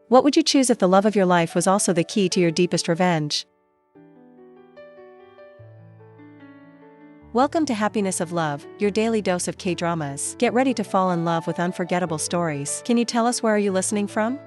What would you choose if the love of your life was also the key to your deepest revenge? Welcome to Happiness of Love, your daily dose of K-dramas. Get ready to fall in love with unforgettable stories. Can you tell us where are you listening from?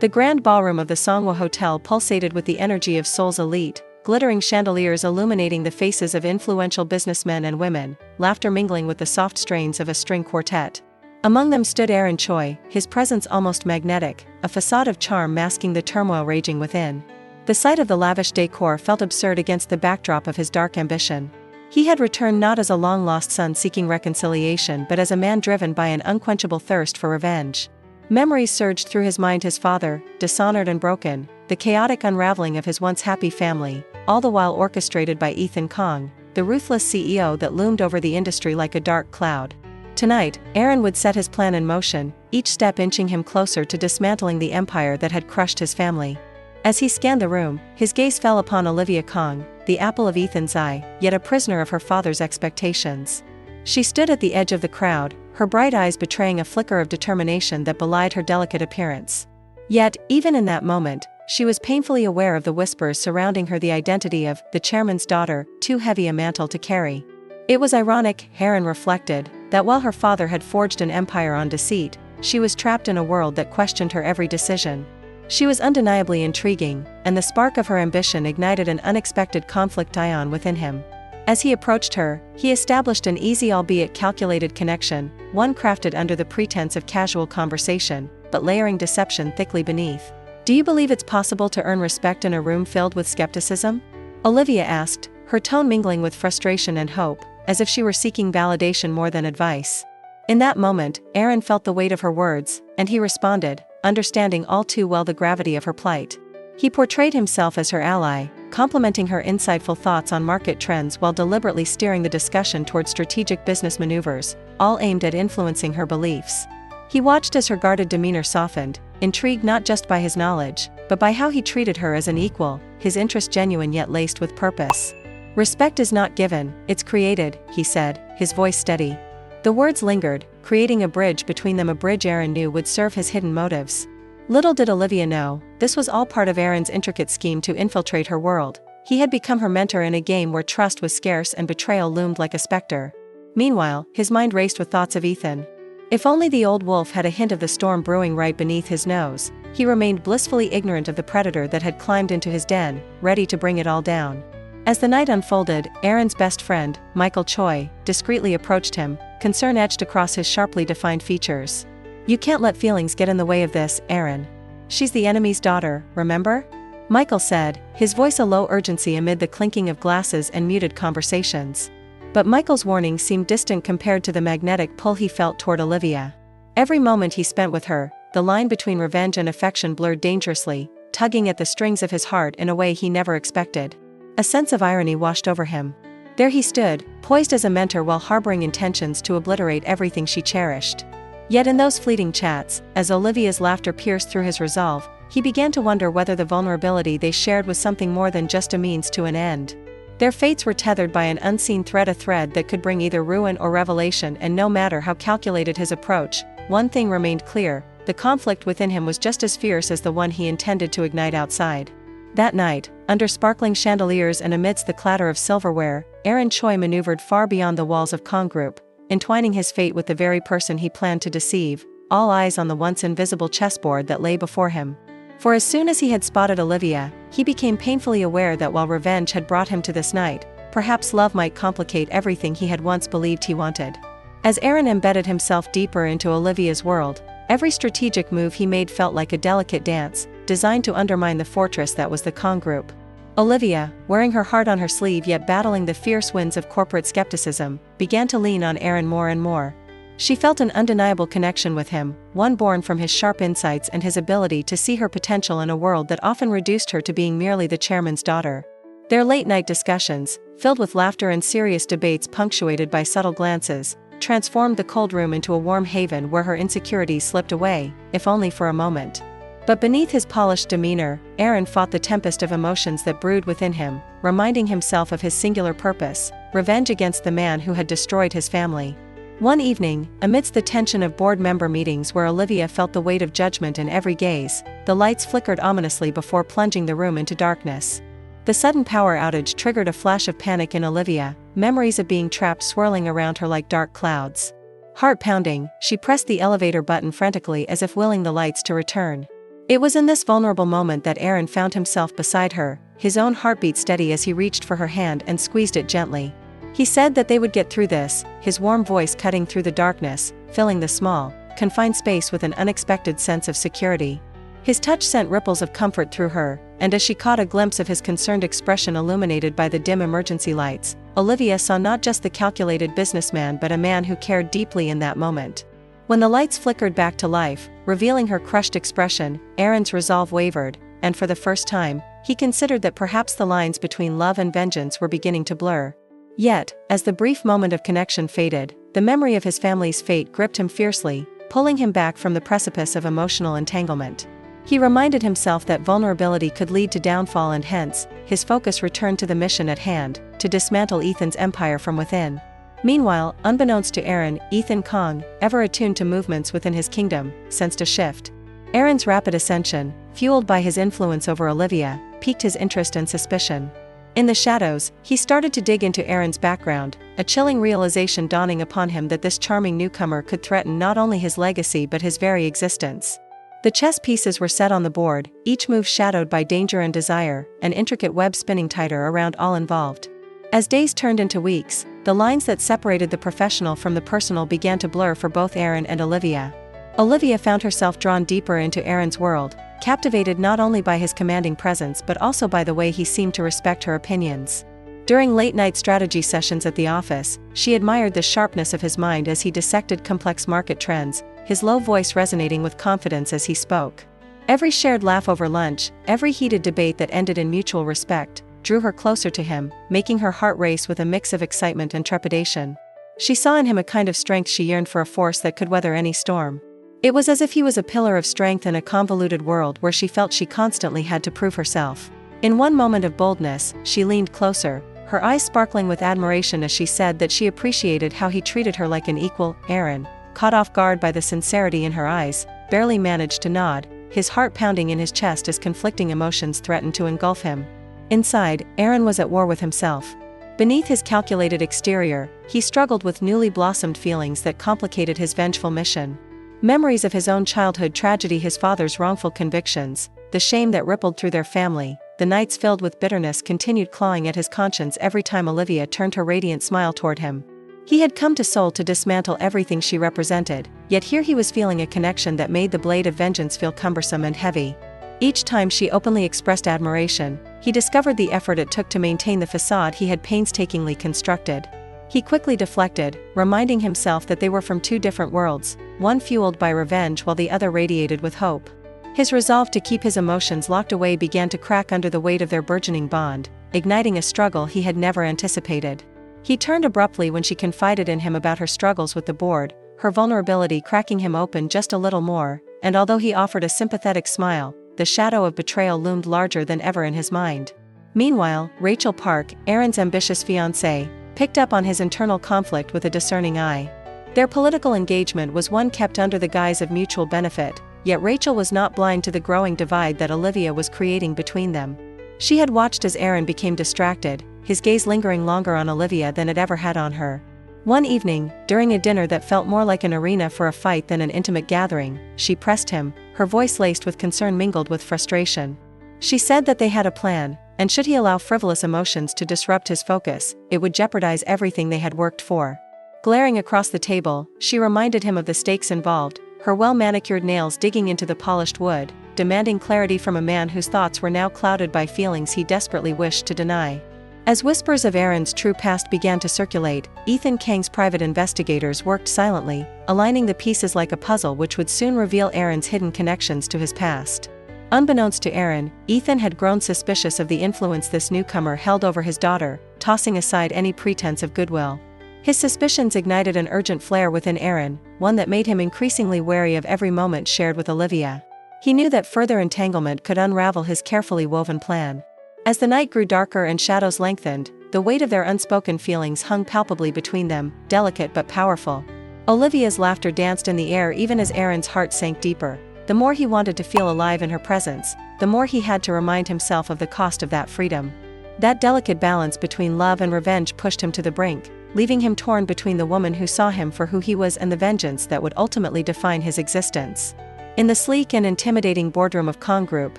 The grand ballroom of the Songwa Hotel pulsated with the energy of Seoul's elite, glittering chandeliers illuminating the faces of influential businessmen and women, laughter mingling with the soft strains of a string quartet. Among them stood Aaron Choi, his presence almost magnetic, a facade of charm masking the turmoil raging within. The sight of the lavish decor felt absurd against the backdrop of his dark ambition. He had returned not as a long-lost son seeking reconciliation but as a man driven by an unquenchable thirst for revenge. Memories surged through his mind: his father, dishonored and broken, the chaotic unraveling of his once happy family, all the while orchestrated by Ethan Kong, the ruthless CEO that loomed over the industry like a dark cloud. Tonight, Aaron would set his plan in motion, each step inching him closer to dismantling the empire that had crushed his family. As he scanned the room, his gaze fell upon Olivia Kong, the apple of Ethan's eye, yet a prisoner of her father's expectations. She stood at the edge of the crowd, her bright eyes betraying a flicker of determination that belied her delicate appearance. Yet, even in that moment, she was painfully aware of the whispers surrounding her: the identity of the chairman's daughter, too heavy a mantle to carry. It was ironic, Aaron reflected, that while her father had forged an empire on deceit, she was trapped in a world that questioned her every decision. She was undeniably intriguing, and the spark of her ambition ignited an unexpected conflict ion within him. As he approached her, he established an easy albeit calculated connection, one crafted under the pretense of casual conversation, but layering deception thickly beneath. "Do you believe it's possible to earn respect in a room filled with skepticism?" Olivia asked, her tone mingling with frustration and hope, as if she were seeking validation more than advice. In that moment, Aaron felt the weight of her words, and he responded, understanding all too well the gravity of her plight. He portrayed himself as her ally, complimenting her insightful thoughts on market trends while deliberately steering the discussion toward strategic business maneuvers, all aimed at influencing her beliefs. He watched as her guarded demeanor softened, intrigued not just by his knowledge, but by how he treated her as an equal, his interest genuine yet laced with purpose. "Respect is not given, it's created," he said, his voice steady. The words lingered, creating a bridge between them, a bridge Aaron knew would serve his hidden motives. Little did Olivia know, this was all part of Aaron's intricate scheme to infiltrate her world. He had become her mentor in a game where trust was scarce and betrayal loomed like a specter. Meanwhile, his mind raced with thoughts of Ethan. If only the old wolf had a hint of the storm brewing right beneath his nose. He remained blissfully ignorant of the predator that had climbed into his den, ready to bring it all down. As the night unfolded, Aaron's best friend, Michael Choi, discreetly approached him, concern etched across his sharply defined features. "You can't let feelings get in the way of this, Aaron. She's the enemy's daughter, remember?" Michael said, his voice a low urgency amid the clinking of glasses and muted conversations. But Michael's warning seemed distant compared to the magnetic pull he felt toward Olivia. Every moment he spent with her, the line between revenge and affection blurred dangerously, tugging at the strings of his heart in a way he never expected. A sense of irony washed over him. There he stood, poised as a mentor while harboring intentions to obliterate everything she cherished. Yet in those fleeting chats, as Olivia's laughter pierced through his resolve, he began to wonder whether the vulnerability they shared was something more than just a means to an end. Their fates were tethered by an unseen thread, a thread that could bring either ruin or revelation, and no matter how calculated his approach, one thing remained clear: the conflict within him was just as fierce as the one he intended to ignite outside. That night, under sparkling chandeliers and amidst the clatter of silverware, Aaron Choi maneuvered far beyond the walls of Kong Group, entwining his fate with the very person he planned to deceive, all eyes on the once invisible chessboard that lay before him. For as soon as he had spotted Olivia, he became painfully aware that while revenge had brought him to this night, perhaps love might complicate everything he had once believed he wanted. As Aaron embedded himself deeper into Olivia's world, every strategic move he made felt like a delicate dance, designed to undermine the fortress that was the Kong Group. Olivia, wearing her heart on her sleeve yet battling the fierce winds of corporate skepticism, began to lean on Aaron more and more. She felt an undeniable connection with him, one born from his sharp insights and his ability to see her potential in a world that often reduced her to being merely the chairman's daughter. Their late-night discussions, filled with laughter and serious debates punctuated by subtle glances, transformed the cold room into a warm haven where her insecurities slipped away, if only for a moment. But beneath his polished demeanor, Aaron fought the tempest of emotions that brewed within him, reminding himself of his singular purpose: revenge against the man who had destroyed his family. One evening, amidst the tension of board member meetings where Olivia felt the weight of judgment in every gaze, the lights flickered ominously before plunging the room into darkness. The sudden power outage triggered a flash of panic in Olivia, memories of being trapped swirling around her like dark clouds. Heart pounding, she pressed the elevator button frantically as if willing the lights to return. It was in this vulnerable moment that Aaron found himself beside her, his own heartbeat steady as he reached for her hand and squeezed it gently. He said that they would get through this, his warm voice cutting through the darkness, filling the small, confined space with an unexpected sense of security. His touch sent ripples of comfort through her, and as she caught a glimpse of his concerned expression illuminated by the dim emergency lights, Olivia saw not just the calculated businessman but a man who cared deeply in that moment. When the lights flickered back to life, revealing her crushed expression, Aaron's resolve wavered, and for the first time, he considered that perhaps the lines between love and vengeance were beginning to blur. Yet, as the brief moment of connection faded, the memory of his family's fate gripped him fiercely, pulling him back from the precipice of emotional entanglement. He reminded himself that vulnerability could lead to downfall and hence, his focus returned to the mission at hand, to dismantle Ethan's empire from within. Meanwhile, unbeknownst to Aaron, Ethan Kong, ever attuned to movements within his kingdom, sensed a shift. Aaron's rapid ascension, fueled by his influence over Olivia, piqued his interest and suspicion. In the shadows, he started to dig into Aaron's background, a chilling realization dawning upon him that this charming newcomer could threaten not only his legacy but his very existence. The chess pieces were set on the board, each move shadowed by danger and desire, an intricate web spinning tighter around all involved. As days turned into weeks, the lines that separated the professional from the personal began to blur for both Aaron and Olivia. Olivia found herself drawn deeper into Aaron's world, captivated not only by his commanding presence but also by the way he seemed to respect her opinions. During late-night strategy sessions at the office, she admired the sharpness of his mind as he dissected complex market trends, his low voice resonating with confidence as he spoke. Every shared laugh over lunch, every heated debate that ended in mutual respect, drew her closer to him, making her heart race with a mix of excitement and trepidation. She saw in him a kind of strength she yearned for, a force that could weather any storm. It was as if he was a pillar of strength in a convoluted world where she felt she constantly had to prove herself. In one moment of boldness, she leaned closer, her eyes sparkling with admiration as she said that she appreciated how he treated her like an equal. Aaron, caught off guard by the sincerity in her eyes, barely managed to nod, his heart pounding in his chest as conflicting emotions threatened to engulf him. Inside, Aaron was at war with himself. Beneath his calculated exterior, he struggled with newly blossomed feelings that complicated his vengeful mission. Memories of his own childhood tragedy, his father's wrongful convictions, the shame that rippled through their family, the nights filled with bitterness continued clawing at his conscience every time Olivia turned her radiant smile toward him. He had come to Seoul to dismantle everything she represented, yet here he was feeling a connection that made the blade of vengeance feel cumbersome and heavy. Each time she openly expressed admiration, he discovered the effort it took to maintain the facade he had painstakingly constructed. He quickly deflected, reminding himself that they were from two different worlds, one fueled by revenge while the other radiated with hope. His resolve to keep his emotions locked away began to crack under the weight of their burgeoning bond, igniting a struggle he had never anticipated. He turned abruptly when she confided in him about her struggles with the board, her vulnerability cracking him open just a little more, and although he offered a sympathetic smile, the shadow of betrayal loomed larger than ever in his mind. Meanwhile, Rachel Park, Aaron's ambitious fiancée, picked up on his internal conflict with a discerning eye. Their political engagement was one kept under the guise of mutual benefit, yet Rachel was not blind to the growing divide that Olivia was creating between them. She had watched as Aaron became distracted, his gaze lingering longer on Olivia than it ever had on her. One evening, during a dinner that felt more like an arena for a fight than an intimate gathering, she pressed him, her voice laced with concern mingled with frustration. She said that they had a plan, and should he allow frivolous emotions to disrupt his focus, it would jeopardize everything they had worked for. Glaring across the table, she reminded him of the stakes involved, her well-manicured nails digging into the polished wood, demanding clarity from a man whose thoughts were now clouded by feelings he desperately wished to deny. As whispers of Aaron's true past began to circulate, Ethan Kang's private investigators worked silently, aligning the pieces like a puzzle which would soon reveal Aaron's hidden connections to his past. Unbeknownst to Aaron, Ethan had grown suspicious of the influence this newcomer held over his daughter, tossing aside any pretense of goodwill. His suspicions ignited an urgent flare within Aaron, one that made him increasingly wary of every moment shared with Olivia. He knew that further entanglement could unravel his carefully woven plan. As the night grew darker and shadows lengthened, the weight of their unspoken feelings hung palpably between them, delicate but powerful. Olivia's laughter danced in the air even as Aaron's heart sank deeper. The more he wanted to feel alive in her presence, the more he had to remind himself of the cost of that freedom. That delicate balance between love and revenge pushed him to the brink, leaving him torn between the woman who saw him for who he was and the vengeance that would ultimately define his existence. In the sleek and intimidating boardroom of Kong Group,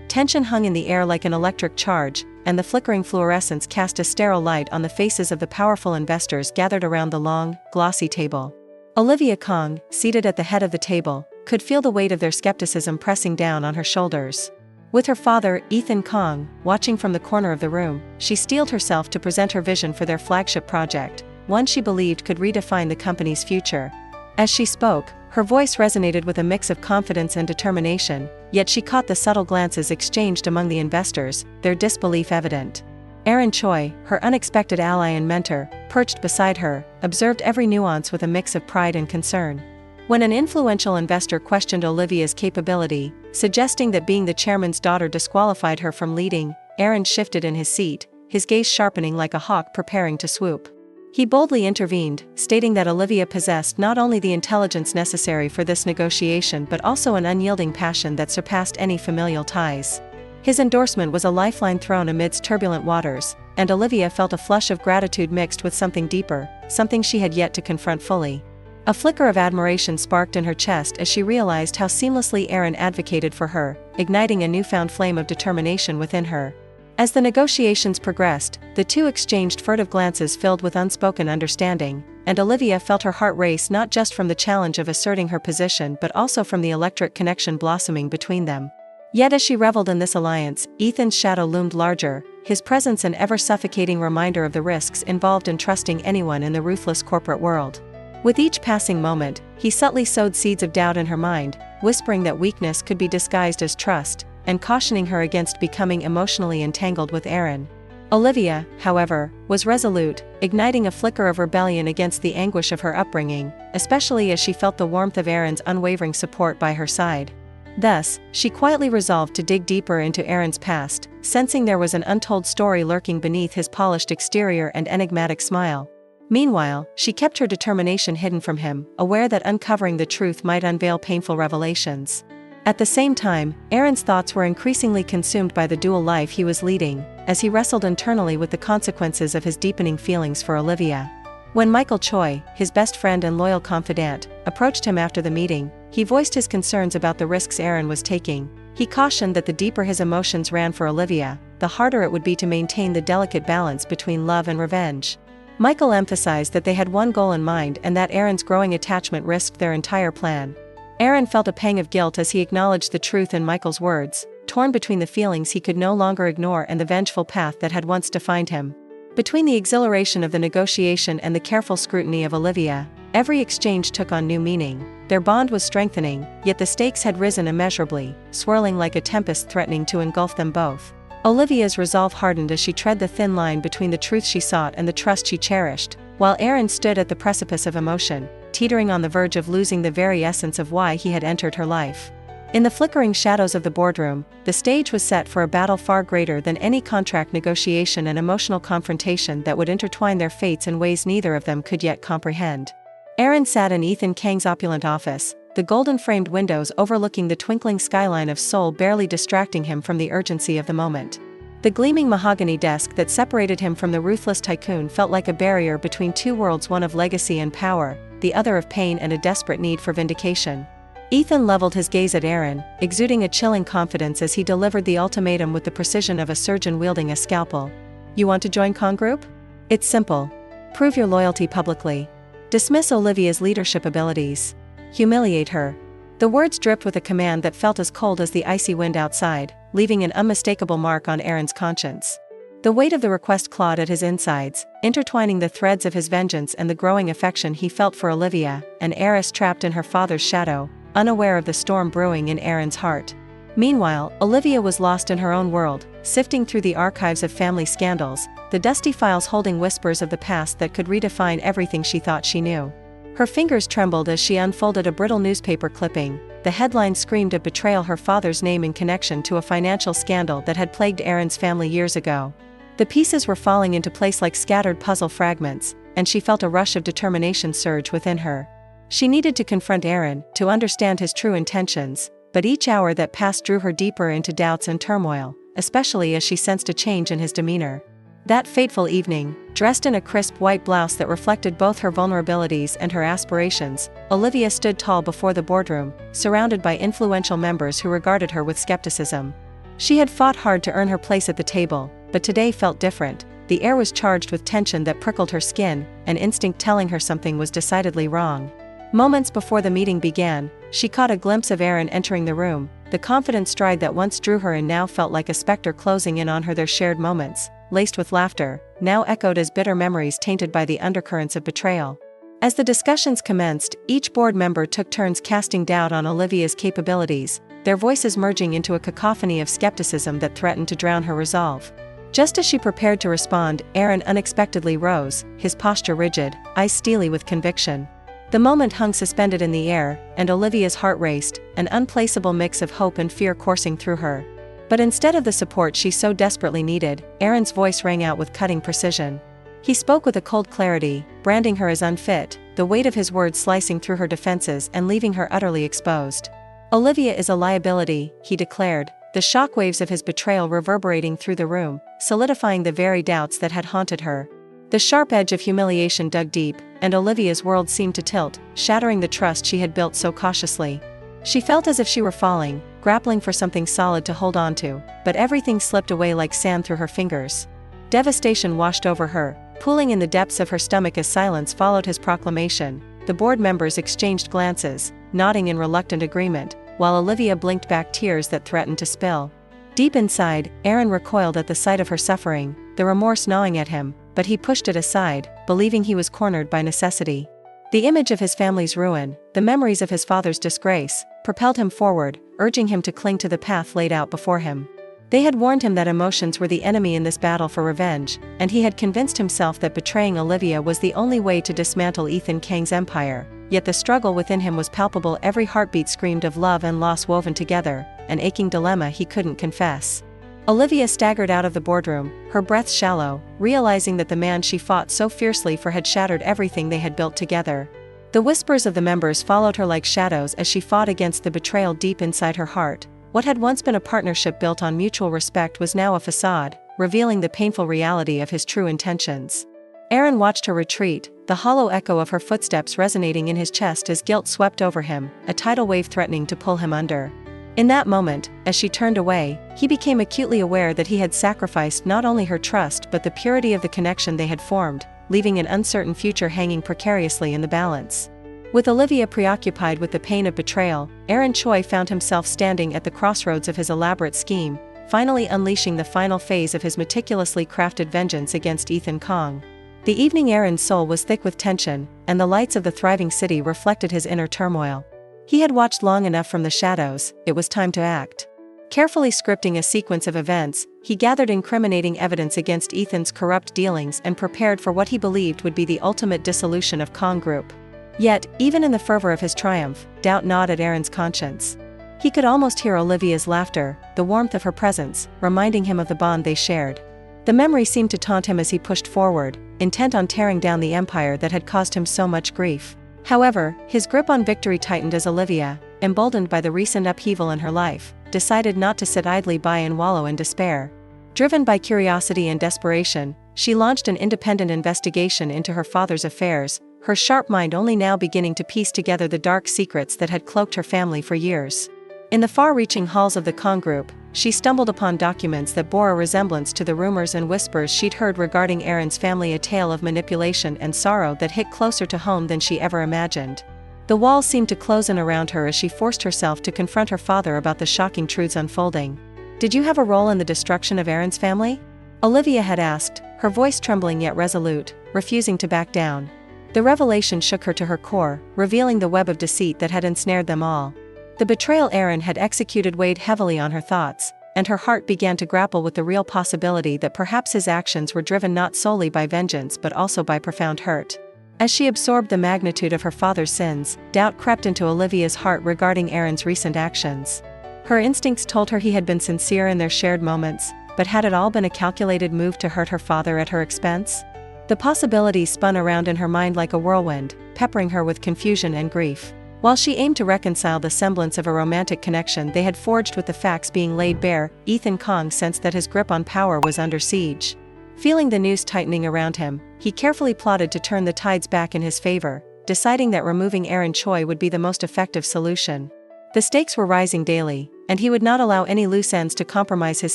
tension hung in the air like an electric charge, and the flickering fluorescence cast a sterile light on the faces of the powerful investors gathered around the long, glossy table. Olivia Kong, seated at the head of the table, could feel the weight of their skepticism pressing down on her shoulders. With her father, Ethan Kong, watching from the corner of the room, she steeled herself to present her vision for their flagship project, one she believed could redefine the company's future. As she spoke, her voice resonated with a mix of confidence and determination, yet she caught the subtle glances exchanged among the investors, their disbelief evident. Aaron Choi, her unexpected ally and mentor, perched beside her, observed every nuance with a mix of pride and concern. When an influential investor questioned Olivia's capability, suggesting that being the chairman's daughter disqualified her from leading, Aaron shifted in his seat, his gaze sharpening like a hawk preparing to swoop. He boldly intervened, stating that Olivia possessed not only the intelligence necessary for this negotiation but also an unyielding passion that surpassed any familial ties. His endorsement was a lifeline thrown amidst turbulent waters, and Olivia felt a flush of gratitude mixed with something deeper, something she had yet to confront fully. A flicker of admiration sparked in her chest as she realized how seamlessly Aaron advocated for her, igniting a newfound flame of determination within her. As the negotiations progressed, the two exchanged furtive glances filled with unspoken understanding, and Olivia felt her heart race not just from the challenge of asserting her position but also from the electric connection blossoming between them. Yet as she reveled in this alliance, Ethan's shadow loomed larger, his presence an ever-suffocating reminder of the risks involved in trusting anyone in the ruthless corporate world. With each passing moment, he subtly sowed seeds of doubt in her mind, whispering that weakness could be disguised as trust, and cautioning her against becoming emotionally entangled with Aaron. Olivia, however, was resolute, igniting a flicker of rebellion against the anguish of her upbringing, especially as she felt the warmth of Aaron's unwavering support by her side. Thus, she quietly resolved to dig deeper into Aaron's past, sensing there was an untold story lurking beneath his polished exterior and enigmatic smile. Meanwhile, she kept her determination hidden from him, aware that uncovering the truth might unveil painful revelations. At the same time, Aaron's thoughts were increasingly consumed by the dual life he was leading, as he wrestled internally with the consequences of his deepening feelings for Olivia. When Michael Choi, his best friend and loyal confidant, approached him after the meeting, he voiced his concerns about the risks Aaron was taking. He cautioned that the deeper his emotions ran for Olivia, the harder it would be to maintain the delicate balance between love and revenge. Michael emphasized that they had one goal in mind and that Aaron's growing attachment risked their entire plan. Aaron felt a pang of guilt as he acknowledged the truth in Michael's words, torn between the feelings he could no longer ignore and the vengeful path that had once defined him. Between the exhilaration of the negotiation and the careful scrutiny of Olivia, every exchange took on new meaning. Their bond was strengthening, yet the stakes had risen immeasurably, swirling like a tempest threatening to engulf them both. Olivia's resolve hardened as she tread the thin line between the truth she sought and the trust she cherished, while Aaron stood at the precipice of emotion, teetering on the verge of losing the very essence of why he had entered her life. In the flickering shadows of the boardroom, the stage was set for a battle far greater than any contract negotiation and emotional confrontation that would intertwine their fates in ways neither of them could yet comprehend. Aaron sat in Ethan Kang's opulent office, the golden-framed windows overlooking the twinkling skyline of Seoul barely distracting him from the urgency of the moment. The gleaming mahogany desk that separated him from the ruthless tycoon felt like a barrier between two worlds, one of legacy and power, the other of pain and a desperate need for vindication. Ethan leveled his gaze at Aaron, exuding a chilling confidence as he delivered the ultimatum with the precision of a surgeon wielding a scalpel. You want to join Kong Group? It's simple. Prove your loyalty publicly. Dismiss Olivia's leadership abilities. Humiliate her. The words dripped with a command that felt as cold as the icy wind outside, leaving an unmistakable mark on Aaron's conscience. The weight of the request clawed at his insides, intertwining the threads of his vengeance and the growing affection he felt for Olivia, an heiress trapped in her father's shadow, unaware of the storm brewing in Aaron's heart. Meanwhile, Olivia was lost in her own world, sifting through the archives of family scandals, the dusty files holding whispers of the past that could redefine everything she thought she knew. Her fingers trembled as she unfolded a brittle newspaper clipping. The headline screamed of betrayal, her father's name in connection to a financial scandal that had plagued Aaron's family years ago. The pieces were falling into place like scattered puzzle fragments, and she felt a rush of determination surge within her. She needed to confront Aaron, to understand his true intentions, but each hour that passed drew her deeper into doubts and turmoil, especially as she sensed a change in his demeanor. That fateful evening, dressed in a crisp white blouse that reflected both her vulnerabilities and her aspirations, Olivia stood tall before the boardroom, surrounded by influential members who regarded her with skepticism. She had fought hard to earn her place at the table, but today felt different. The air was charged with tension that prickled her skin, an instinct telling her something was decidedly wrong. Moments before the meeting began, she caught a glimpse of Aaron entering the room. The confident stride that once drew her in now felt like a specter closing in on her. Their shared moments, laced with laughter, now echoed as bitter memories tainted by the undercurrents of betrayal. As the discussions commenced, each board member took turns casting doubt on Olivia's capabilities, their voices merging into a cacophony of skepticism that threatened to drown her resolve. Just as she prepared to respond, Aaron unexpectedly rose, his posture rigid, eyes steely with conviction. The moment hung suspended in the air, and Olivia's heart raced, an unplaceable mix of hope and fear coursing through her. But instead of the support she so desperately needed, Aaron's voice rang out with cutting precision. He spoke with a cold clarity, branding her as unfit, the weight of his words slicing through her defenses and leaving her utterly exposed. "Olivia is a liability," he declared, the shockwaves of his betrayal reverberating through the room, solidifying the very doubts that had haunted her. The sharp edge of humiliation dug deep, and Olivia's world seemed to tilt, shattering the trust she had built so cautiously. She felt as if she were falling, grappling for something solid to hold on to, but everything slipped away like sand through her fingers. Devastation washed over her, pooling in the depths of her stomach as silence followed his proclamation. The board members exchanged glances, nodding in reluctant agreement, while Olivia blinked back tears that threatened to spill. Deep inside, Aaron recoiled at the sight of her suffering, the remorse gnawing at him, but he pushed it aside, believing he was cornered by necessity. The image of his family's ruin, the memories of his father's disgrace, propelled him forward, urging him to cling to the path laid out before him. They had warned him that emotions were the enemy in this battle for revenge, and he had convinced himself that betraying Olivia was the only way to dismantle Ethan Kang's empire. Yet the struggle within him was palpable. Every heartbeat screamed of love and loss woven together, an aching dilemma he couldn't confess. Olivia staggered out of the boardroom, her breath shallow, realizing that the man she fought so fiercely for had shattered everything they had built together. The whispers of the members followed her like shadows as she fought against the betrayal deep inside her heart. What had once been a partnership built on mutual respect was now a facade, revealing the painful reality of his true intentions. Aaron watched her retreat, the hollow echo of her footsteps resonating in his chest as guilt swept over him, a tidal wave threatening to pull him under. In that moment, as she turned away, he became acutely aware that he had sacrificed not only her trust but the purity of the connection they had formed, leaving an uncertain future hanging precariously in the balance. With Olivia preoccupied with the pain of betrayal, Aaron Choi found himself standing at the crossroads of his elaborate scheme, finally unleashing the final phase of his meticulously crafted vengeance against Ethan Kang. The evening Aaron's soul was thick with tension, and the lights of the thriving city reflected his inner turmoil. He had watched long enough from the shadows, it was time to act. Carefully scripting a sequence of events, he gathered incriminating evidence against Ethan's corrupt dealings and prepared for what he believed would be the ultimate dissolution of Kang Group. Yet, even in the fervor of his triumph, doubt gnawed at Aaron's conscience. He could almost hear Olivia's laughter, the warmth of her presence, reminding him of the bond they shared. The memory seemed to taunt him as he pushed forward, intent on tearing down the empire that had caused him so much grief. However, his grip on victory tightened as Olivia, emboldened by the recent upheaval in her life, decided not to sit idly by and wallow in despair. Driven by curiosity and desperation, she launched an independent investigation into her father's affairs, her sharp mind only now beginning to piece together the dark secrets that had cloaked her family for years. In the far-reaching halls of the Kang Group, she stumbled upon documents that bore a resemblance to the rumors and whispers she'd heard regarding Aaron's family, a tale of manipulation and sorrow that hit closer to home than she ever imagined. The walls seemed to close in around her as she forced herself to confront her father about the shocking truths unfolding. "Did you have a role in the destruction of Aaron's family?" Olivia had asked, her voice trembling yet resolute, refusing to back down. The revelation shook her to her core, revealing the web of deceit that had ensnared them all. The betrayal Aaron had executed weighed heavily on her thoughts, and her heart began to grapple with the real possibility that perhaps his actions were driven not solely by vengeance but also by profound hurt. As she absorbed the magnitude of her father's sins, doubt crept into Olivia's heart regarding Aaron's recent actions. Her instincts told her he had been sincere in their shared moments, but had it all been a calculated move to hurt her father at her expense? The possibilities spun around in her mind like a whirlwind, peppering her with confusion and grief. While she aimed to reconcile the semblance of a romantic connection they had forged with the facts being laid bare, Ethan Kong sensed that his grip on power was under siege. Feeling the noose tightening around him, he carefully plotted to turn the tides back in his favor, deciding that removing Aaron Choi would be the most effective solution. The stakes were rising daily, and he would not allow any loose ends to compromise his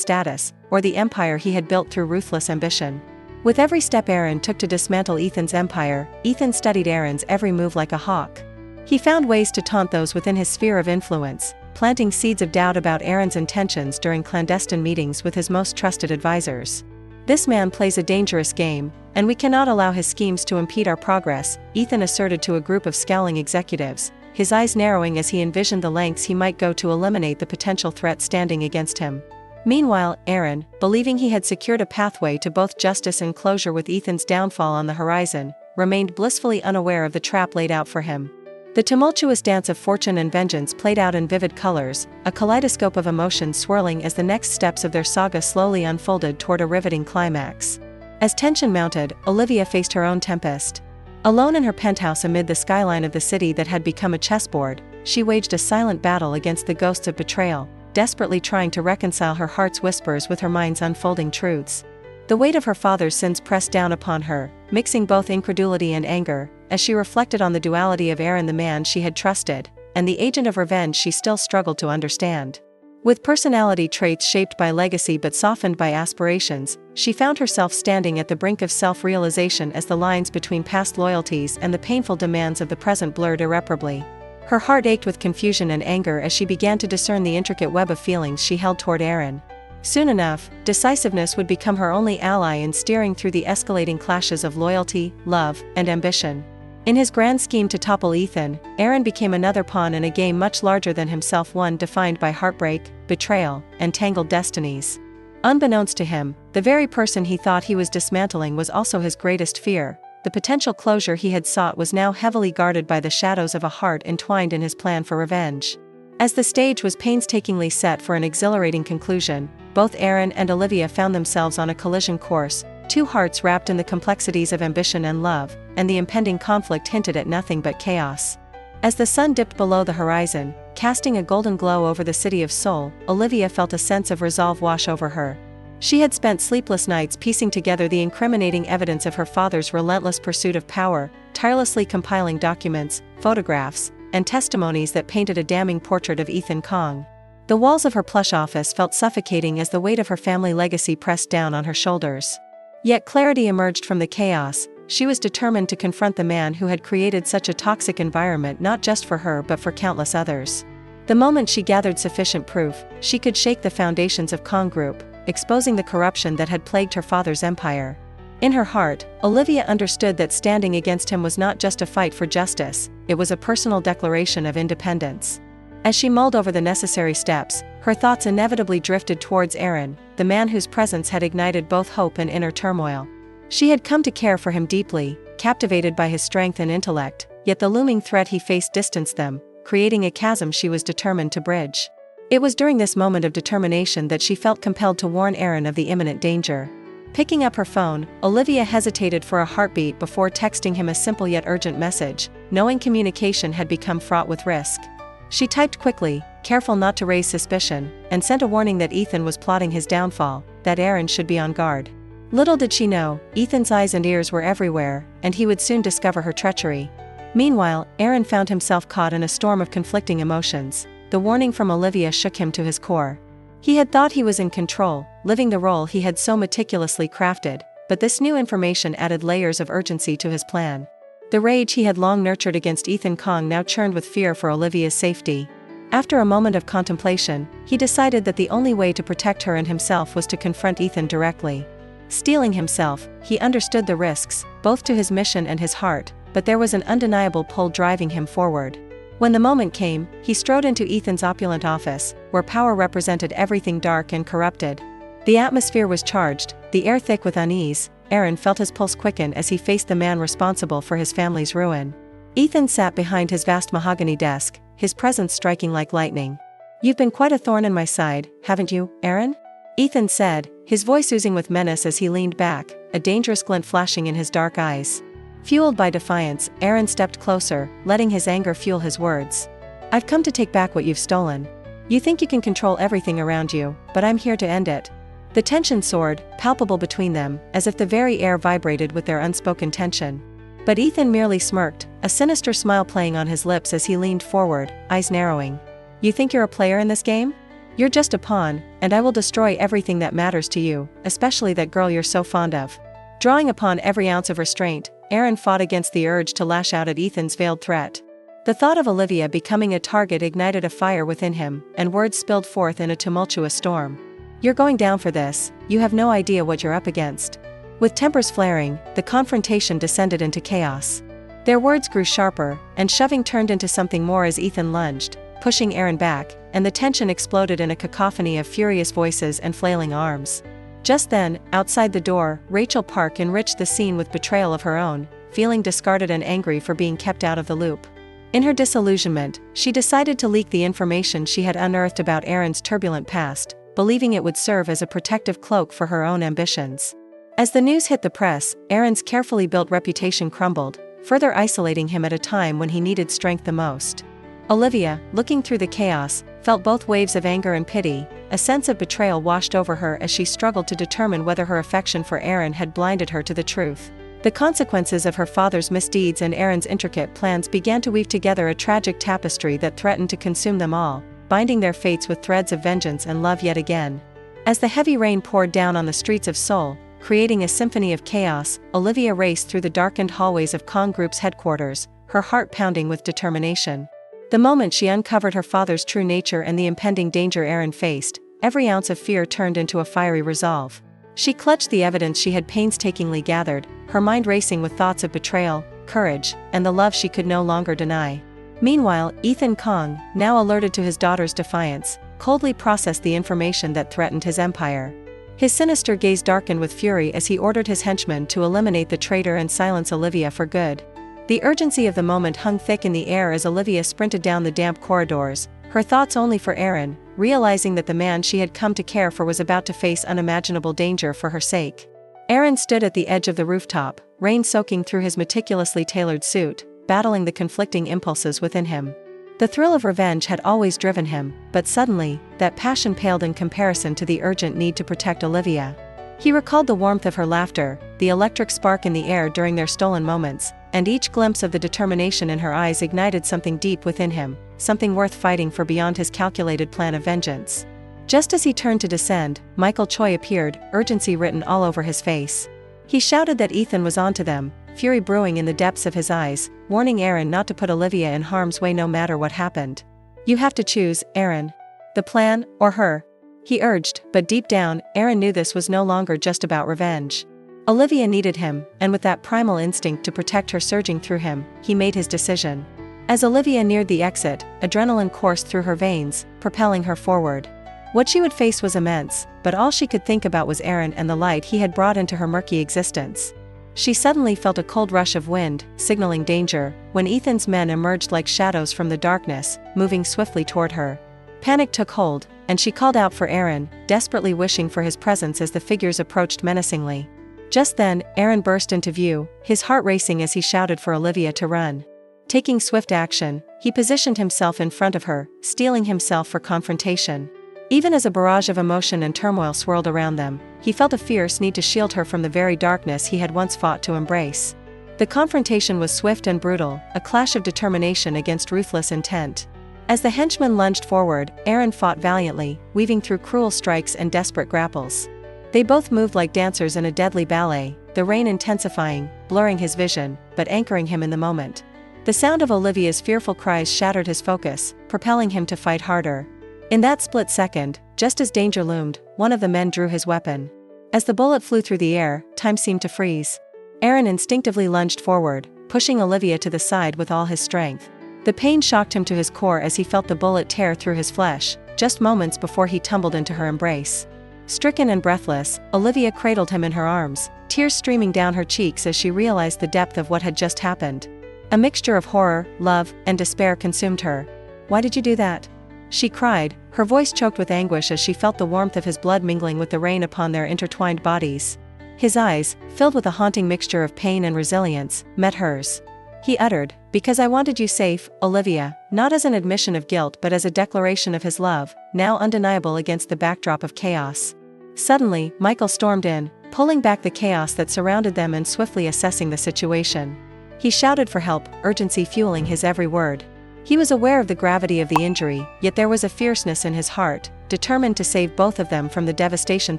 status, or the empire he had built through ruthless ambition. With every step Aaron took to dismantle Ethan's empire, Ethan studied Aaron's every move like a hawk. He found ways to taunt those within his sphere of influence, planting seeds of doubt about Aaron's intentions during clandestine meetings with his most trusted advisors. "This man plays a dangerous game, and we cannot allow his schemes to impede our progress," Ethan asserted to a group of scowling executives, his eyes narrowing as he envisioned the lengths he might go to eliminate the potential threat standing against him. Meanwhile, Aaron, believing he had secured a pathway to both justice and closure with Ethan's downfall on the horizon, remained blissfully unaware of the trap laid out for him. The tumultuous dance of fortune and vengeance played out in vivid colors, a kaleidoscope of emotions swirling as the next steps of their saga slowly unfolded toward a riveting climax. As tension mounted, Olivia faced her own tempest. Alone in her penthouse amid the skyline of the city that had become a chessboard, she waged a silent battle against the ghosts of betrayal, desperately trying to reconcile her heart's whispers with her mind's unfolding truths. The weight of her father's sins pressed down upon her, mixing both incredulity and anger, as she reflected on the duality of Aaron, the man she had trusted, and the agent of revenge she still struggled to understand. With personality traits shaped by legacy but softened by aspirations, she found herself standing at the brink of self-realization as the lines between past loyalties and the painful demands of the present blurred irreparably. Her heart ached with confusion and anger as she began to discern the intricate web of feelings she held toward Aaron. Soon enough, decisiveness would become her only ally in steering through the escalating clashes of loyalty, love, and ambition. In his grand scheme to topple Ethan, Aaron became another pawn in a game much larger than himself, one defined by heartbreak, betrayal, and tangled destinies. Unbeknownst to him, the very person he thought he was dismantling was also his greatest fear. The potential closure he had sought was now heavily guarded by the shadows of a heart entwined in his plan for revenge. As the stage was painstakingly set for an exhilarating conclusion, both Aaron and Olivia found themselves on a collision course, two hearts wrapped in the complexities of ambition and love, and the impending conflict hinted at nothing but chaos. As the sun dipped below the horizon, casting a golden glow over the city of Seoul, Olivia felt a sense of resolve wash over her. She had spent sleepless nights piecing together the incriminating evidence of her father's relentless pursuit of power, tirelessly compiling documents, photographs, and testimonies that painted a damning portrait of Ethan Kong. The walls of her plush office felt suffocating as the weight of her family legacy pressed down on her shoulders. Yet clarity emerged from the chaos. She was determined to confront the man who had created such a toxic environment not just for her but for countless others. The moment she gathered sufficient proof, she could shake the foundations of Kong Group, exposing the corruption that had plagued her father's empire. In her heart, Olivia understood that standing against him was not just a fight for justice, it was a personal declaration of independence. As she mulled over the necessary steps, her thoughts inevitably drifted towards Aaron, the man whose presence had ignited both hope and inner turmoil. She had come to care for him deeply, captivated by his strength and intellect, yet the looming threat he faced distanced them, creating a chasm she was determined to bridge. It was during this moment of determination that she felt compelled to warn Aaron of the imminent danger. Picking up her phone, Olivia hesitated for a heartbeat before texting him a simple yet urgent message, knowing communication had become fraught with risk. She typed quickly, careful not to raise suspicion, and sent a warning that Ethan was plotting his downfall, that Aaron should be on guard. Little did she know, Ethan's eyes and ears were everywhere, and he would soon discover her treachery. Meanwhile, Aaron found himself caught in a storm of conflicting emotions. The warning from Olivia shook him to his core. He had thought he was in control, living the role he had so meticulously crafted, but this new information added layers of urgency to his plan. The rage he had long nurtured against Ethan Kong now churned with fear for Olivia's safety. After a moment of contemplation, he decided that the only way to protect her and himself was to confront Ethan directly. Steeling himself, he understood the risks, both to his mission and his heart, but there was an undeniable pull driving him forward. When the moment came, he strode into Ethan's opulent office, where power represented everything dark and corrupted. The atmosphere was charged, the air thick with unease. Aaron felt his pulse quicken as he faced the man responsible for his family's ruin. Ethan sat behind his vast mahogany desk, his presence striking like lightning. "You've been quite a thorn in my side, haven't you, Aaron?" Ethan said, his voice oozing with menace as he leaned back, a dangerous glint flashing in his dark eyes. Fueled by defiance, Aaron stepped closer, letting his anger fuel his words. I've come to take back what you've stolen. You think you can control everything around you, but I'm here to end it. The tension soared, palpable between them, as if the very air vibrated with their unspoken tension. But Ethan merely smirked, a sinister smile playing on his lips as he leaned forward, eyes narrowing. You think you're a player in this game? You're just a pawn, and I will destroy everything that matters to you, especially that girl you're so fond of. Drawing upon every ounce of restraint, Aaron fought against the urge to lash out at Ethan's veiled threat. The thought of Olivia becoming a target ignited a fire within him, and words spilled forth in a tumultuous storm. You're going down for this, you have no idea what you're up against. With tempers flaring, the confrontation descended into chaos. Their words grew sharper, and shoving turned into something more as Ethan lunged, pushing Aaron back, and the tension exploded in a cacophony of furious voices and flailing arms. Just then, outside the door, Rachel Park enriched the scene with betrayal of her own, feeling discarded and angry for being kept out of the loop. In her disillusionment, she decided to leak the information she had unearthed about Aaron's turbulent past, believing it would serve as a protective cloak for her own ambitions. As the news hit the press, Aaron's carefully built reputation crumbled, further isolating him at a time when he needed strength the most. Olivia, looking through the chaos, felt both waves of anger and pity. A sense of betrayal washed over her as she struggled to determine whether her affection for Aaron had blinded her to the truth. The consequences of her father's misdeeds and Aaron's intricate plans began to weave together a tragic tapestry that threatened to consume them all, binding their fates with threads of vengeance and love yet again. As the heavy rain poured down on the streets of Seoul, creating a symphony of chaos, Olivia raced through the darkened hallways of Kong Group's headquarters, her heart pounding with determination. The moment she uncovered her father's true nature and the impending danger Aaron faced, every ounce of fear turned into a fiery resolve. She clutched the evidence she had painstakingly gathered, her mind racing with thoughts of betrayal, courage, and the love she could no longer deny. Meanwhile, Ethan Kong, now alerted to his daughter's defiance, coldly processed the information that threatened his empire. His sinister gaze darkened with fury as he ordered his henchmen to eliminate the traitor and silence Olivia for good. The urgency of the moment hung thick in the air as Olivia sprinted down the damp corridors, her thoughts only for Aaron, realizing that the man she had come to care for was about to face unimaginable danger for her sake. Aaron stood at the edge of the rooftop, rain soaking through his meticulously tailored suit, battling the conflicting impulses within him. The thrill of revenge had always driven him, but suddenly, that passion paled in comparison to the urgent need to protect Olivia. He recalled the warmth of her laughter, the electric spark in the air during their stolen moments, and each glimpse of the determination in her eyes ignited something deep within him, something worth fighting for beyond his calculated plan of vengeance. Just as he turned to descend, Michael Choi appeared, urgency written all over his face. He shouted that Ethan was onto them, fury brewing in the depths of his eyes, warning Aaron not to put Olivia in harm's way no matter what happened. You have to choose, Aaron. The plan, or her? He urged, but deep down, Aaron knew this was no longer just about revenge. Olivia needed him, and with that primal instinct to protect her surging through him, he made his decision. As Olivia neared the exit, adrenaline coursed through her veins, propelling her forward. What she would face was immense, but all she could think about was Aaron and the light he had brought into her murky existence. She suddenly felt a cold rush of wind, signaling danger, when Ethan's men emerged like shadows from the darkness, moving swiftly toward her. Panic took hold, and she called out for Aaron, desperately wishing for his presence as the figures approached menacingly. Just then, Aaron burst into view, his heart racing as he shouted for Olivia to run. Taking swift action, he positioned himself in front of her, steeling himself for confrontation. Even as a barrage of emotion and turmoil swirled around them, he felt a fierce need to shield her from the very darkness he had once fought to embrace. The confrontation was swift and brutal, a clash of determination against ruthless intent. As the henchman lunged forward, Aaron fought valiantly, weaving through cruel strikes and desperate grapples. They both moved like dancers in a deadly ballet, the rain intensifying, blurring his vision, but anchoring him in the moment. The sound of Olivia's fearful cries shattered his focus, propelling him to fight harder. In that split second, just as danger loomed, one of the men drew his weapon. As the bullet flew through the air, time seemed to freeze. Aaron instinctively lunged forward, pushing Olivia to the side with all his strength. The pain shocked him to his core as he felt the bullet tear through his flesh, just moments before he tumbled into her embrace. Stricken and breathless, Olivia cradled him in her arms, tears streaming down her cheeks as she realized the depth of what had just happened. A mixture of horror, love, and despair consumed her. Why did you do that? she cried, her voice choked with anguish as she felt the warmth of his blood mingling with the rain upon their intertwined bodies. His eyes, filled with a haunting mixture of pain and resilience, met hers. He uttered, "Because I wanted you safe, Olivia," not as an admission of guilt but as a declaration of his love, now undeniable against the backdrop of chaos. Suddenly, Michael stormed in, pulling back the chaos that surrounded them and swiftly assessing the situation. He shouted for help, urgency fueling his every word. He was aware of the gravity of the injury, yet there was a fierceness in his heart, determined to save both of them from the devastation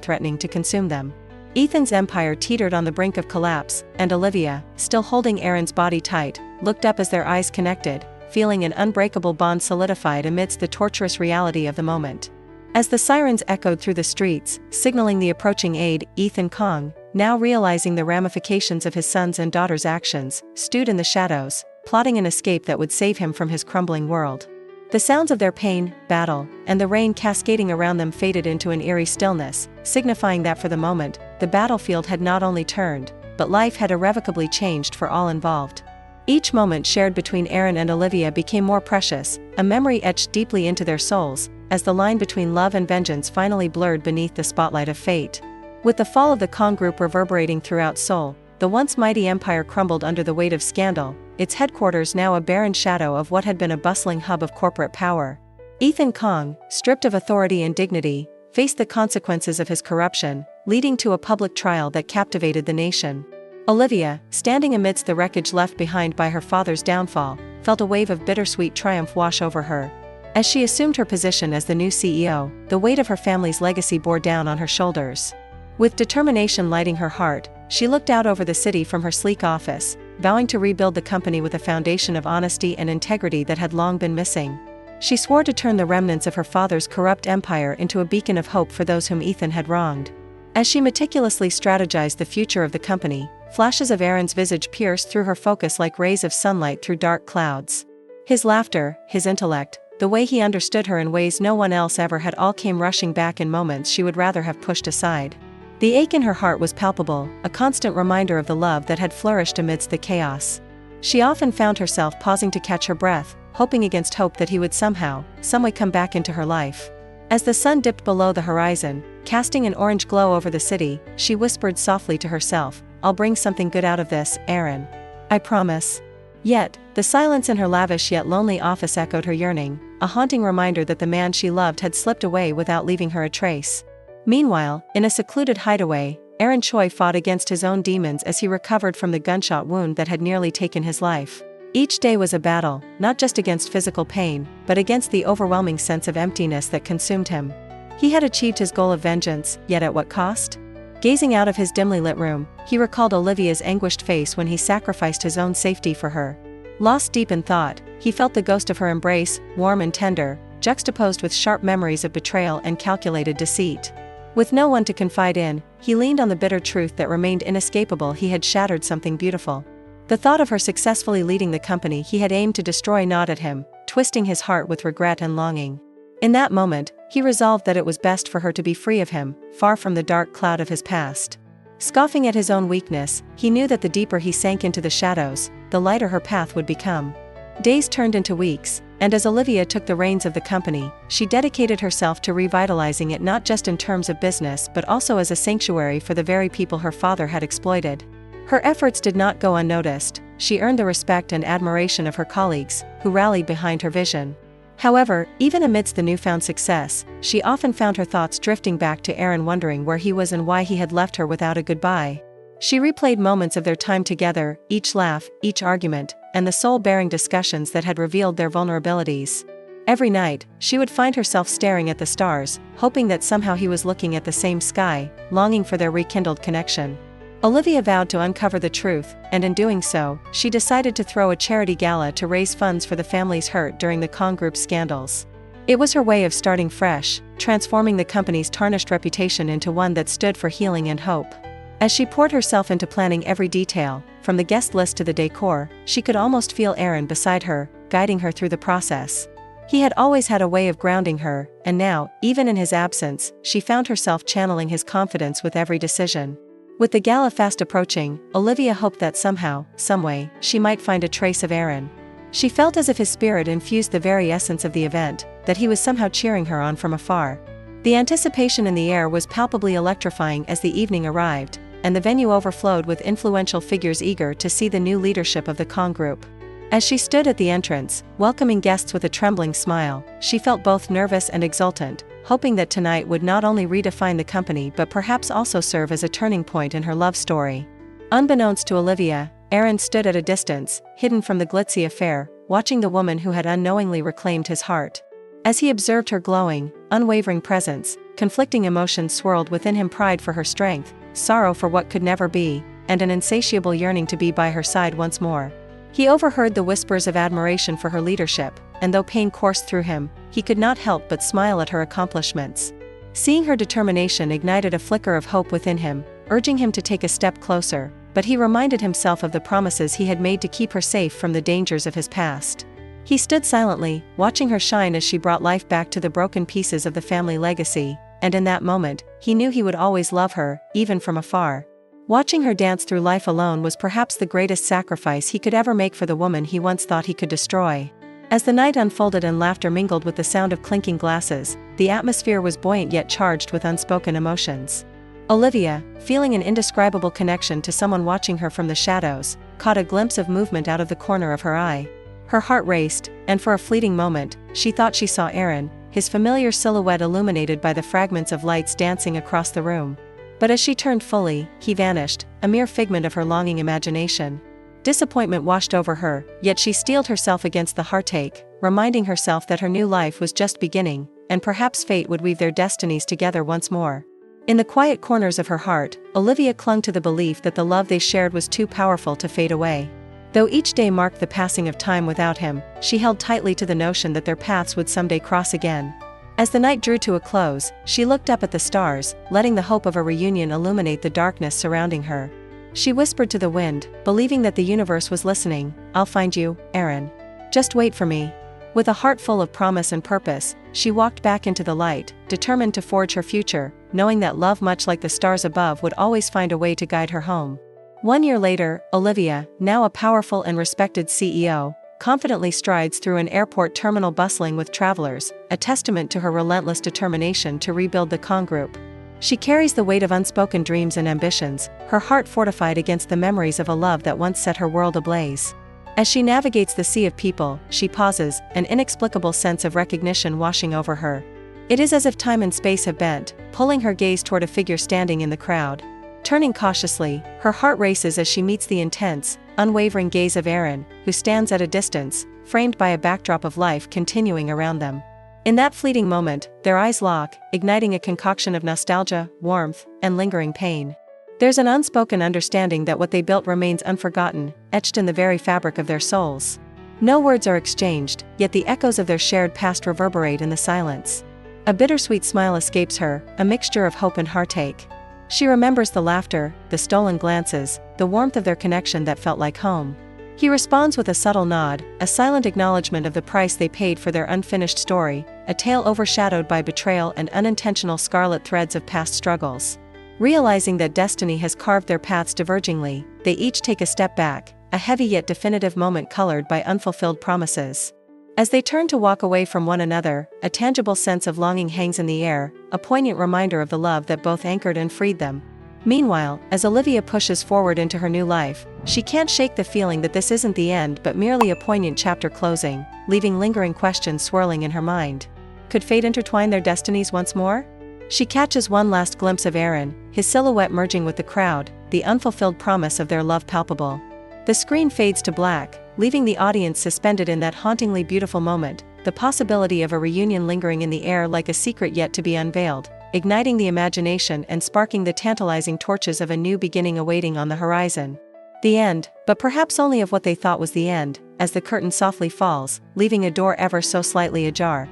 threatening to consume them. Ethan's empire teetered on the brink of collapse, and Olivia, still holding Aaron's body tight, looked up as their eyes connected, feeling an unbreakable bond solidified amidst the torturous reality of the moment. As the sirens echoed through the streets, signaling the approaching aid, Ethan Kong, now realizing the ramifications of his son's and daughter's actions, stewed in the shadows, plotting an escape that would save him from his crumbling world. The sounds of their pain, battle, and the rain cascading around them faded into an eerie stillness, signifying that for the moment, the battlefield had not only turned, but life had irrevocably changed for all involved. Each moment shared between Aaron and Olivia became more precious, a memory etched deeply into their souls, as the line between love and vengeance finally blurred beneath the spotlight of fate. With the fall of the Kong group reverberating throughout Seoul, the once mighty empire crumbled under the weight of scandal, its headquarters now a barren shadow of what had been a bustling hub of corporate power. Ethan Kong, stripped of authority and dignity, faced the consequences of his corruption, leading to a public trial that captivated the nation. Olivia, standing amidst the wreckage left behind by her father's downfall, felt a wave of bittersweet triumph wash over her. As she assumed her position as the new CEO, the weight of her family's legacy bore down on her shoulders. With determination lighting her heart, she looked out over the city from her sleek office, vowing to rebuild the company with a foundation of honesty and integrity that had long been missing. She swore to turn the remnants of her father's corrupt empire into a beacon of hope for those whom Ethan had wronged. As she meticulously strategized the future of the company, flashes of Aaron's visage pierced through her focus like rays of sunlight through dark clouds. His laughter, his intellect, the way he understood her in ways no one else ever had all came rushing back in moments she would rather have pushed aside. The ache in her heart was palpable, a constant reminder of the love that had flourished amidst the chaos. She often found herself pausing to catch her breath, hoping against hope that he would somehow, someway come back into her life. As the sun dipped below the horizon, casting an orange glow over the city, she whispered softly to herself, "I'll bring something good out of this, Aaron. I promise." Yet, the silence in her lavish yet lonely office echoed her yearning, a haunting reminder that the man she loved had slipped away without leaving her a trace. Meanwhile, in a secluded hideaway, Aaron Choi fought against his own demons as he recovered from the gunshot wound that had nearly taken his life. Each day was a battle, not just against physical pain, but against the overwhelming sense of emptiness that consumed him. He had achieved his goal of vengeance, yet at what cost? Gazing out of his dimly lit room, he recalled Olivia's anguished face when he sacrificed his own safety for her. Lost deep in thought, he felt the ghost of her embrace, warm and tender, juxtaposed with sharp memories of betrayal and calculated deceit. With no one to confide in, he leaned on the bitter truth that remained inescapable: he had shattered something beautiful. The thought of her successfully leading the company he had aimed to destroy gnawed at him, twisting his heart with regret and longing. In that moment, he resolved that it was best for her to be free of him, far from the dark cloud of his past. Scoffing at his own weakness, he knew that the deeper he sank into the shadows, the lighter her path would become. Days turned into weeks, and as Olivia took the reins of the company, she dedicated herself to revitalizing it not just in terms of business but also as a sanctuary for the very people her father had exploited. Her efforts did not go unnoticed. She earned the respect and admiration of her colleagues, who rallied behind her vision. However, even amidst the newfound success, she often found her thoughts drifting back to Aaron, wondering where he was and why he had left her without a goodbye. She replayed moments of their time together, each laugh, each argument, and the soul-bearing discussions that had revealed their vulnerabilities. Every night, she would find herself staring at the stars, hoping that somehow he was looking at the same sky, longing for their rekindled connection. Olivia vowed to uncover the truth, and in doing so, she decided to throw a charity gala to raise funds for the families hurt during the Kong Group's scandals. It was her way of starting fresh, transforming the company's tarnished reputation into one that stood for healing and hope. As she poured herself into planning every detail, from the guest list to the decor, she could almost feel Aaron beside her, guiding her through the process. He had always had a way of grounding her, and now, even in his absence, she found herself channeling his confidence with every decision. With the gala fast approaching, Olivia hoped that somehow, someway, she might find a trace of Aaron. She felt as if his spirit infused the very essence of the event, that he was somehow cheering her on from afar. The anticipation in the air was palpably electrifying as the evening arrived, and the venue overflowed with influential figures eager to see the new leadership of the Kong group. As she stood at the entrance, welcoming guests with a trembling smile, she felt both nervous and exultant, hoping that tonight would not only redefine the company but perhaps also serve as a turning point in her love story. Unbeknownst to Olivia, Aaron stood at a distance, hidden from the glitzy affair, watching the woman who had unknowingly reclaimed his heart. As he observed her glowing, unwavering presence, conflicting emotions swirled within him: pride for her strength, sorrow for what could never be, and an insatiable yearning to be by her side once more. He overheard the whispers of admiration for her leadership, and though pain coursed through him, he could not help but smile at her accomplishments. Seeing her determination ignited a flicker of hope within him, urging him to take a step closer, but he reminded himself of the promises he had made to keep her safe from the dangers of his past. He stood silently, watching her shine as she brought life back to the broken pieces of the family legacy, and in that moment, he knew he would always love her, even from afar. Watching her dance through life alone was perhaps the greatest sacrifice he could ever make for the woman he once thought he could destroy. As the night unfolded and laughter mingled with the sound of clinking glasses, the atmosphere was buoyant yet charged with unspoken emotions. Olivia, feeling an indescribable connection to someone watching her from the shadows, caught a glimpse of movement out of the corner of her eye. Her heart raced, and for a fleeting moment, she thought she saw Aaron, his familiar silhouette illuminated by the fragments of lights dancing across the room. But as she turned fully, he vanished, a mere figment of her longing imagination. Disappointment washed over her, yet she steeled herself against the heartache, reminding herself that her new life was just beginning, and perhaps fate would weave their destinies together once more. In the quiet corners of her heart, Olivia clung to the belief that the love they shared was too powerful to fade away. Though each day marked the passing of time without him, she held tightly to the notion that their paths would someday cross again. As the night drew to a close, she looked up at the stars, letting the hope of a reunion illuminate the darkness surrounding her. She whispered to the wind, believing that the universe was listening, "I'll find you, Aaron. Just wait for me." With a heart full of promise and purpose, she walked back into the light, determined to forge her future, knowing that love, much like the stars above, would always find a way to guide her home. 1 year later, Olivia, now a powerful and respected CEO, confidently strides through an airport terminal bustling with travelers, a testament to her relentless determination to rebuild the Kong group. She carries the weight of unspoken dreams and ambitions, her heart fortified against the memories of a love that once set her world ablaze. As she navigates the sea of people, she pauses, an inexplicable sense of recognition washing over her. It is as if time and space have bent, pulling her gaze toward a figure standing in the crowd. Turning cautiously, her heart races as she meets the intense, unwavering gaze of Aaron, who stands at a distance, framed by a backdrop of life continuing around them. In that fleeting moment, their eyes lock, igniting a concoction of nostalgia, warmth, and lingering pain. There's an unspoken understanding that what they built remains unforgotten, etched in the very fabric of their souls. No words are exchanged, yet the echoes of their shared past reverberate in the silence. A bittersweet smile escapes her, a mixture of hope and heartache. She remembers the laughter, the stolen glances, the warmth of their connection that felt like home. He responds with a subtle nod, a silent acknowledgement of the price they paid for their unfinished story, a tale overshadowed by betrayal and unintentional scarlet threads of past struggles. Realizing that destiny has carved their paths divergingly, they each take a step back, a heavy yet definitive moment colored by unfulfilled promises. As they turn to walk away from one another, a tangible sense of longing hangs in the air, a poignant reminder of the love that both anchored and freed them. Meanwhile, as Olivia pushes forward into her new life, she can't shake the feeling that this isn't the end but merely a poignant chapter closing, leaving lingering questions swirling in her mind. Could fate intertwine their destinies once more? She catches one last glimpse of Aaron, his silhouette merging with the crowd, the unfulfilled promise of their love palpable. The screen fades to black, leaving the audience suspended in that hauntingly beautiful moment, the possibility of a reunion lingering in the air like a secret yet to be unveiled, igniting the imagination and sparking the tantalizing torches of a new beginning awaiting on the horizon. The end, but perhaps only of what they thought was the end, as the curtain softly falls, leaving a door ever so slightly ajar.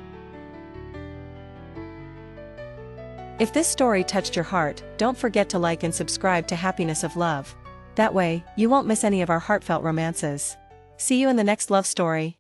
If this story touched your heart, don't forget to like and subscribe to Happiness of Love. That way, you won't miss any of our heartfelt romances. See you in the next love story.